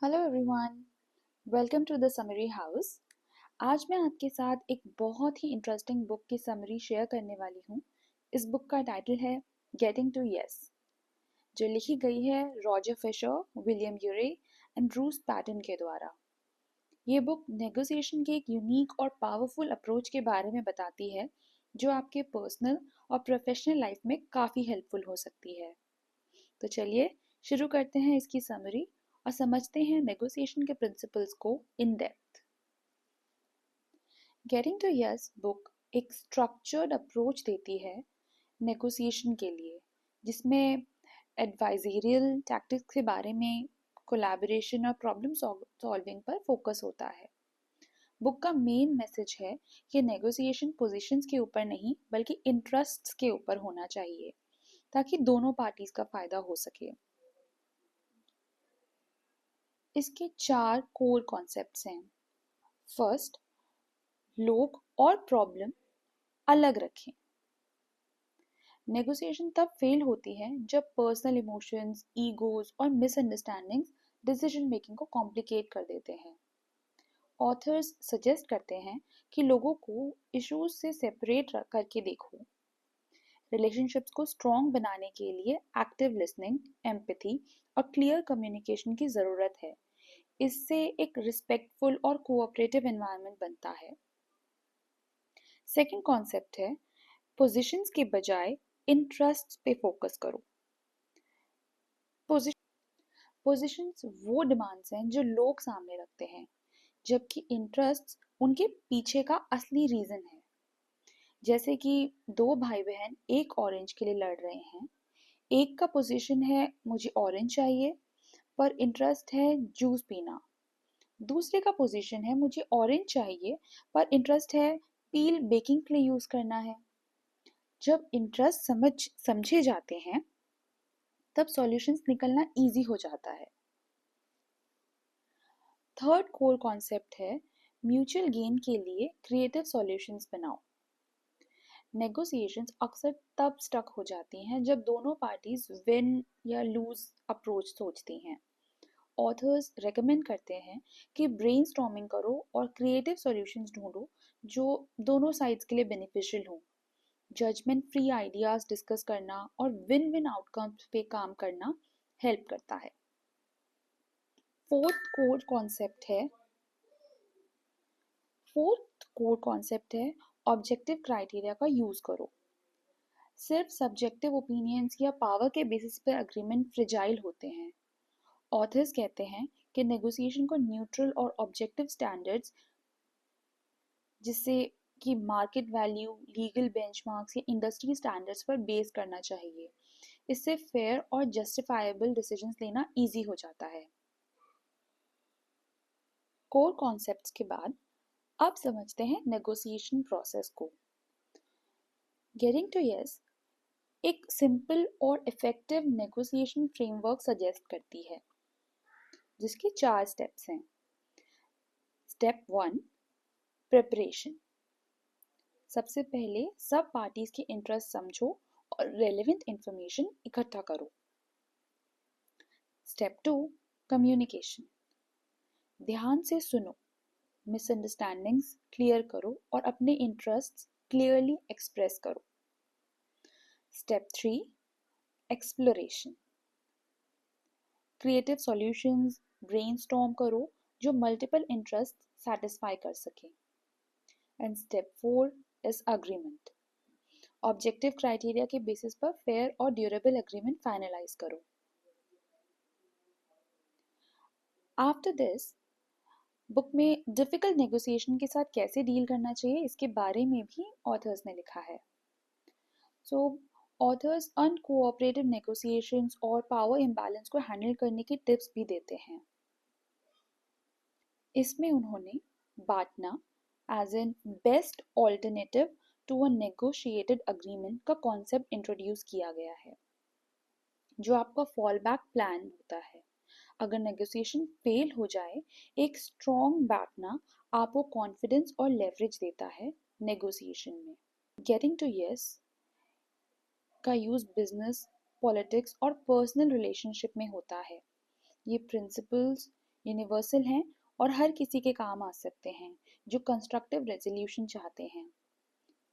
Hello everyone, welcome to the summary house. आज मैं आपके साथ एक बहुत ही इंटरेस्टिंग बुक की समरी शेयर करने वाली हूँ। इस बुक का टाइटल है गेटिंग टू यस, जो लिखी गई है Roger Fisher, William Ury and Bruce Patton के द्वारा। ये बुक नेगोशिएशन के एक यूनिक और पावरफुल अप्रोच के बारे में बताती है, जो आपके पर्सनल और प्रोफेशनल लाइफ में काफ़ी हेल्पफुल हो सकती है। तो चलिए शुरू करते हैं इसकी समरी और समझते हैं नेगोशिएशन के प्रिंसिपल्स को in depth. Getting to yes book एक स्ट्रक्चर्ड अप्रोच देती है नेगोशिएशन के लिए, जिसमें एडवाइजरियल टैक्टिक्स के बारे में, कोलैबोरेशन और प्रॉब्लम सॉल्विंग पर फोकस होता है। बुक का मेन मैसेज है कि नेगोशिएशन पोजीशंस के ऊपर नहीं बल्कि इंटरेस्ट्स के ऊपर होना चाहिए, ताकि दोनों पार्टीज का फायदा हो सके। इसके 4 कोर कॉन्सेप्ट्स हैं। फर्स्ट, लोग और प्रॉब्लम अलग रखें। नेगोशिएशन तब फेल होती है जब पर्सनल इमोशंस, ईगोज और मिसअंडरस्टैंडिंग्स डिसीजन मेकिंग को कॉम्प्लिकेट कर देते हैं। ऑथर्स सजेस्ट करते हैं कि लोगों को इश्यूज से सेपरेट करके देखो। रिलेशनशिप्स को स्ट्रॉन्ग बनाने के लिए एक्टिव लिसनिंग, एम्पैथी और क्लियर कम्युनिकेशन की ज़रूरत है। इससे एक रिस्पेक्टफुल और कोऑपरेटिव एनवायरनमेंट बनता है। सेकंड कॉन्सेप्ट है पोजीशंस के बजाय इंटरेस्ट्स पे फोकस करो। पोजीशंस वो डिमांड्स हैं जो लोग सामने रखते हैं, जबकि इंटरेस्ट्स उनके पीछे का असली रीजन है। जैसे कि दो भाई बहन एक ऑरेंज के लिए लड़ रहे हैं। एक का पोजीशन है मुझे ऑरेंज चाहिए, पर इंटरेस्ट है जूस पीना। दूसरे का पोजीशन है मुझे ऑरेंज चाहिए, पर इंटरेस्ट है पील बेकिंग के लिए यूज करना है। जब इंटरेस्ट समझे जाते हैं, तब सॉल्यूशंस निकलना इजी हो जाता है। थर्ड कोर कॉन्सेप्ट है म्यूचुअल गेन के लिए क्रिएटिव सॉल्यूशंस बनाओ। नेगोशिएशंस अक्सर तब स्टक हो जाती हैं जब दोनों पार्टीज विन या लूज अप्रोच सोचती हैं। ऑथर्स रेकमेंड करते हैं कि ब्रेनस्टॉर्मिंग करो और क्रिएटिव सॉल्यूशंस ढूंढो जो दोनों साइड्स के लिए बेनिफिशियल हो। जजमेंट फ्री आइडियाज डिस्कस करना और विन विन आउटकम्स पे काम करना हेल्प करता है। फोर्थ कोर कॉन्सेप्ट है ऑब्जेक्टिव क्राइटेरिया का यूज करो। सिर्फ सब्जेक्टिव ओपिनियंस या पावर के बेसिस पर अग्रीमेंट फ्रिजाइल होते हैं। ऑथर्स कहते हैं कि नेगोशिएशन को न्यूट्रल और ऑब्जेक्टिव स्टैंडर्ड्स, जिससे कि मार्केट वैल्यू, लीगल बेंचमार्क्स या इंडस्ट्री स्टैंडर्ड्स पर बेस करना चाहिए। इससे फेयर और जस्टिफाइबल डिसीजंस लेना इजी हो जाता है। कोर कॉन्सेप्ट्स के बाद अब समझते हैं नेगोशिएशन प्रोसेस को। गेटिंग टू यस एक सिंपल और इफेक्टिव नेगोशिएशन फ्रेमवर्क सजेस्ट करती है, जिसके 4 स्टेप्स हैं। Step 1, preparation. सबसे पहले सब पार्टीज के इंटरेस्ट समझो और रेलेवेंट इंफॉर्मेशन इकट्ठा करो। Step 2, communication. ध्यान से सुनो, मिसअंडरस्टैंडिंग्स क्लियर करो और अपने इंटरेस्ट्स क्लियरली एक्सप्रेस करो। Step 3, exploration. Creative solutions brainstorm करो जो मल्टीपल इंटरेस्ट सेटिस्फाई कर सके। And step 4 is agreement. Objective criteria के बेसिस पर फेयर और ड्यूरेबल एग्रीमेंट फाइनलाइज करो। आफ्टर दिस, बुक में डिफिकल्ट नेगोशिएशन के साथ कैसे डील करना चाहिए इसके बारे में भी ऑथर्स ने लिखा है। सो ऑथर्स अनकोऑपरेटिव नेगोशिएशंस और पावर इम्बैलेंस को हैंडल करने की टिप्स भी देते हैं। इसमें उन्होंने BATNA as an best alternative to a negotiated agreement का कॉन्सेप्ट इंट्रोड्यूस किया गया है, जो आपका फॉल बैक प्लान होता है। अगर नेगोशिएशन फेल हो जाए, एक स्ट्रॉन्ग बैठना आपको कॉन्फिडेंस और लेवरेज देता है नेगोशिएशन में। गेटिंग टू यस का यूज बिजनेस, पॉलिटिक्स और पर्सनल रिलेशनशिप में होता है। ये प्रिंसिपल्स यूनिवर्सल हैं और हर किसी के काम आ सकते हैं जो कंस्ट्रक्टिव रेजोल्यूशन चाहते हैं।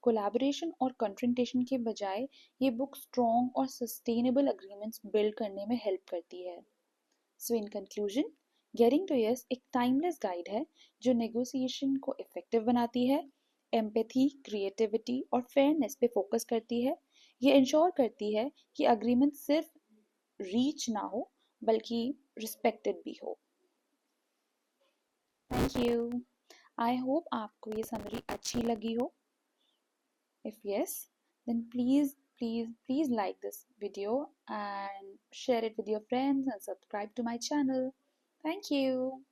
कोलैबोरेशन और कन्फ्रंटेशन के बजाय ये बुक स्ट्रॉन्ग और सस्टेनेबल एग्रीमेंट्स बिल्ड करने में हेल्प करती है। So in conclusion, getting to yes एक टाइमलेस गाइड है जो नेगोशिएशन को इफेक्टिव बनाती है, एम्पैथी, क्रिएटिविटी और फेयरनेस पे फोकस करती है। ये इंश्योर करती है कि अग्रीमेंट सिर्फ रीच ना हो बल्कि रिस्पेक्टेड भी हो। Thank you. आई होप आपको ये समरी अच्छी लगी हो। If yes, then please like this video and share it with your friends and subscribe to my channel. Thank you.